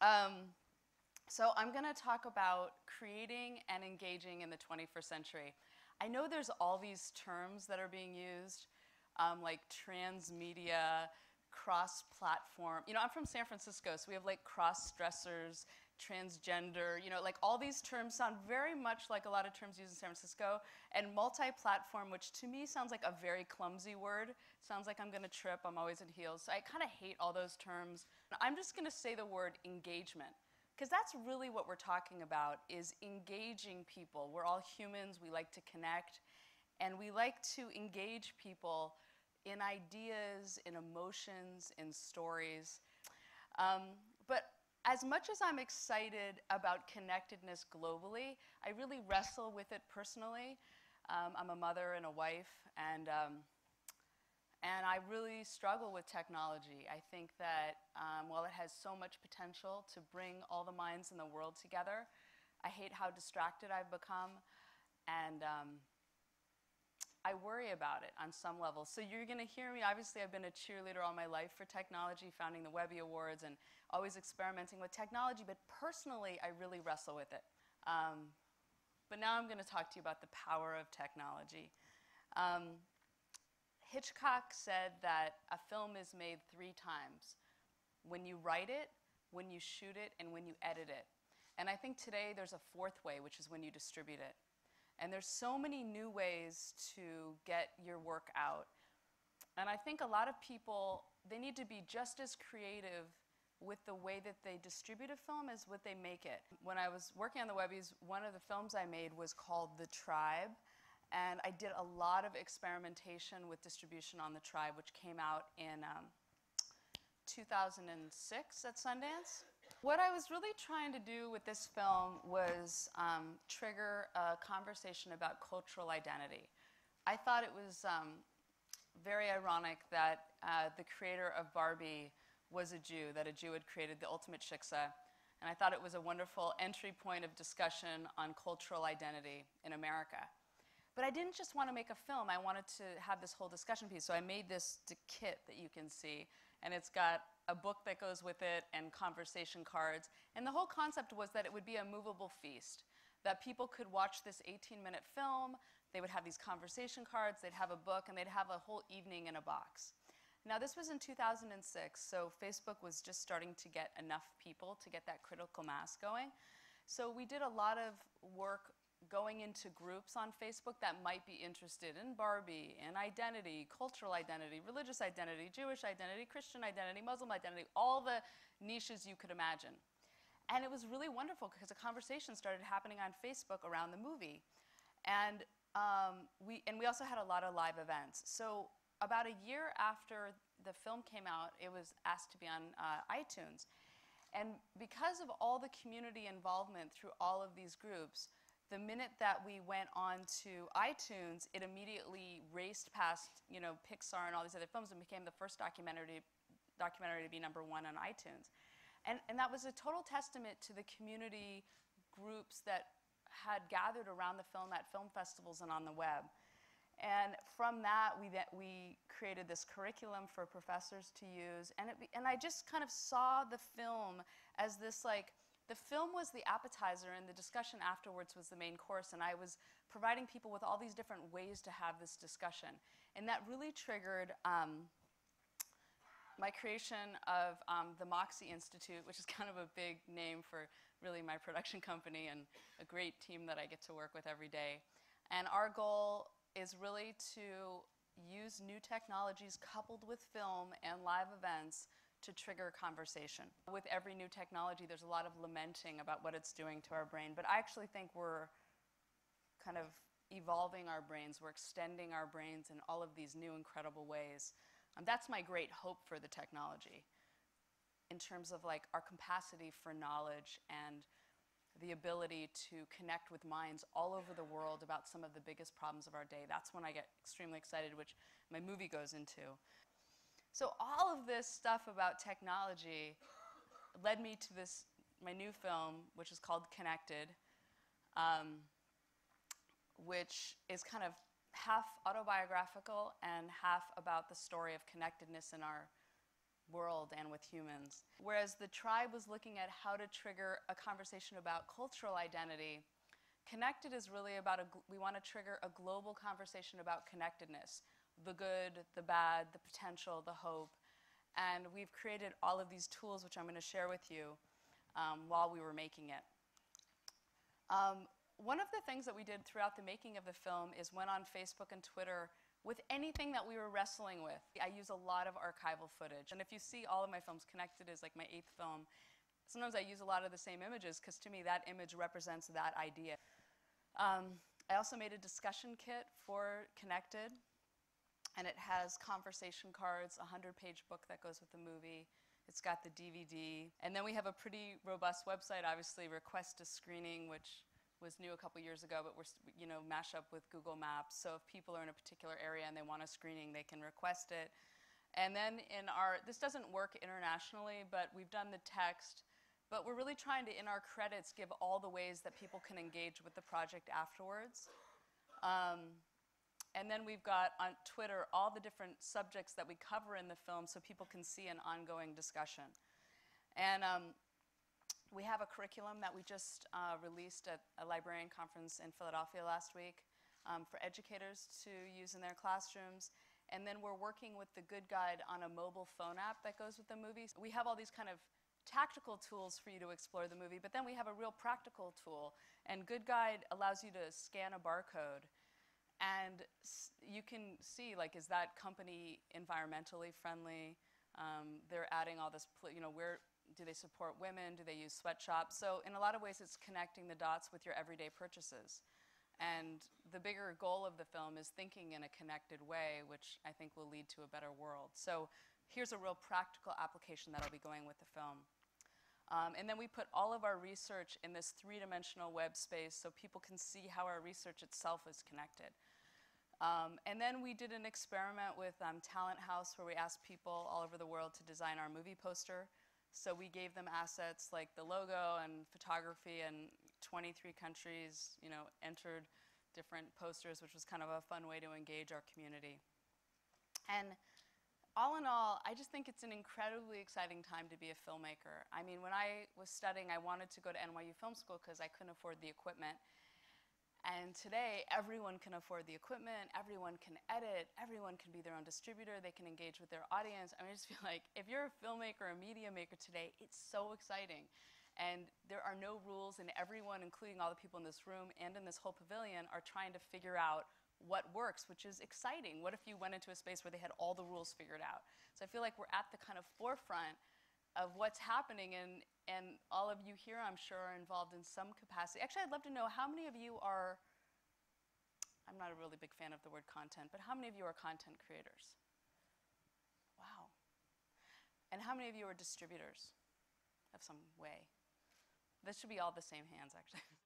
So I'm going to talk about creating and engaging in the 21st century. I know there's all these terms that are being used, like transmedia, cross-platform. You know, I'm from San Francisco, so we have like cross-dressers, transgender, you know, like all these terms sound very much like a lot of terms used in San Francisco, and multi-platform, which to me sounds like a very clumsy word. Sounds like I'm gonna trip, I'm always in heels. So I kind of hate all those terms. I'm just gonna say the word engagement, because that's really what we're talking about, is engaging people. We're all humans, we like to connect, and we like to engage people in ideas, in emotions, in stories. But as much as I'm excited about connectedness globally, I really wrestle with it personally. I'm a mother and a wife, and I really struggle with technology. I think that while it has so much potential to bring all the minds in the world together, I hate how distracted I've become, and I worry about it on some level. So you're going to hear me. Obviously, I've been a cheerleader all my life for technology, founding the Webby Awards, and always experimenting with technology. But personally, I really wrestle with it. But now I'm going to talk to you about the power of technology. Hitchcock said that a film is made 3 times: when you write it, when you shoot it, and when you edit it. And I think today there's a 4th way, which is when you distribute it. And there's so many new ways to get your work out. And I think a lot of people, they need to be just as creative with the way that they distribute a film as what they make it. When I was working on the Webbies, one of the films I made was called The Tribe. And I did a lot of experimentation with distribution on The Tribe, which came out in 2006 at Sundance. What I was really trying to do with this film was trigger a conversation about cultural identity. I thought it was very ironic that the creator of Barbie was a Jew, that a Jew had created the ultimate shiksa. And I thought it was a wonderful entry point of discussion on cultural identity in America. But I didn't just want to make a film, I wanted to have this whole discussion piece. So I made this kit that you can see, and it's got a book that goes with it and conversation cards. And the whole concept was that it would be a movable feast, that people could watch this 18-minute film, they would have these conversation cards, they'd have a book, and they'd have a whole evening in a box. Now, this was in 2006, so Facebook was just starting to get enough people to get that critical mass going. So we did a lot of work going into groups on Facebook that might be interested in Barbie, in identity, cultural identity, religious identity, Jewish identity, Christian identity, Muslim identity, all the niches you could imagine. And it was really wonderful because a conversation started happening on Facebook around the movie. And we also had a lot of live events. So about a year after the film came out, it was asked to be on iTunes. And because of all the community involvement through all of these groups, the minute that we went on to iTunes, it immediately raced past, you know, Pixar and all these other films and became the first documentary to be #1 on iTunes. And that was a total testament to the community groups that had gathered around the film at film festivals and on the web. And from that, we created this curriculum for professors to use. And I just kind of saw the film as this, like, the film was the appetizer, and the discussion afterwards was the main course, and I was providing people with all these different ways to have this discussion. And that really triggered my creation of the Moxie Institute, which is kind of a big name for really my production company and a great team that I get to work with every day. And our goal is really to use new technologies coupled with film and live events to trigger conversation. With every new technology, there's a lot of lamenting about what it's doing to our brain, but I actually think we're kind of evolving our brains, we're extending our brains in all of these new incredible ways. That's my great hope for the technology, in terms of like our capacity for knowledge and the ability to connect with minds all over the world about some of the biggest problems of our day. That's when I get extremely excited, which my movie goes into. So all of this stuff about technology led me to this, my new film, which is called Connected, which is kind of half autobiographical and half about the story of connectedness in our world and with humans. Whereas the tribe was looking at how to trigger a conversation about cultural identity, Connected is really about, we want to trigger a global conversation about connectedness, the good, the bad, the potential, the hope. And we've created all of these tools, which I'm going to share with you while we were making it. One of the things that we did throughout the making of the film is went on Facebook and Twitter with anything that we were wrestling with. I use a lot of archival footage. And if you see all of my films, Connected is like my 8th film. Sometimes I use a lot of the same images because to me that image represents that idea. I also made a discussion kit for Connected, and it has conversation cards, a 100-page book that goes with the movie. It's got the DVD. And then we have a pretty robust website, obviously, Request a Screening, which was new a couple years ago, but we're, mash up with Google Maps. So if people are in a particular area and they want a screening, they can request it. And then this doesn't work internationally, but we've done the text. But we're really trying to, in our credits, give all the ways that people can engage with the project afterwards. And then we've got on Twitter all the different subjects that we cover in the film so people can see an ongoing discussion. And we have a curriculum that we just released at a librarian conference in Philadelphia last week for educators to use in their classrooms. And then we're working with the Good Guide on a mobile phone app that goes with the movie. We have all these kind of tactical tools for you to explore the movie, but then we have a real practical tool. And Good Guide allows you to scan a barcode, and you can see, like, is that company environmentally friendly? They're adding all this, where do they support women? Do they use sweatshops? So in a lot of ways, it's connecting the dots with your everyday purchases. And the bigger goal of the film is thinking in a connected way, which I think will lead to a better world. So here's a real practical application that'll be going with the film. And then we put all of our research in this 3-dimensional web space so people can see how our research itself is connected. And then we did an experiment with Talent House where we asked people all over the world to design our movie poster. So we gave them assets like the logo and photography, and 23 countries, entered different posters, which was kind of a fun way to engage our community. And all in all, I just think it's an incredibly exciting time to be a filmmaker. I mean, when I was studying, I wanted to go to NYU Film School because I couldn't afford the equipment. And today, everyone can afford the equipment, everyone can edit, everyone can be their own distributor, they can engage with their audience. I mean, I just feel like if you're a filmmaker or a media maker today, it's so exciting. And there are no rules, and everyone, including all the people in this room and in this whole pavilion, are trying to figure out what works, which is exciting. What if you went into a space where they had all the rules figured out? So I feel like we're at the kind of forefront of what's happening, and all of you here, I'm sure, are involved in some capacity. Actually, I'd love to know how many of you are, I'm not a really big fan of the word content, but how many of you are content creators? Wow. And how many of you are distributors of some way? This should be all the same hands, actually.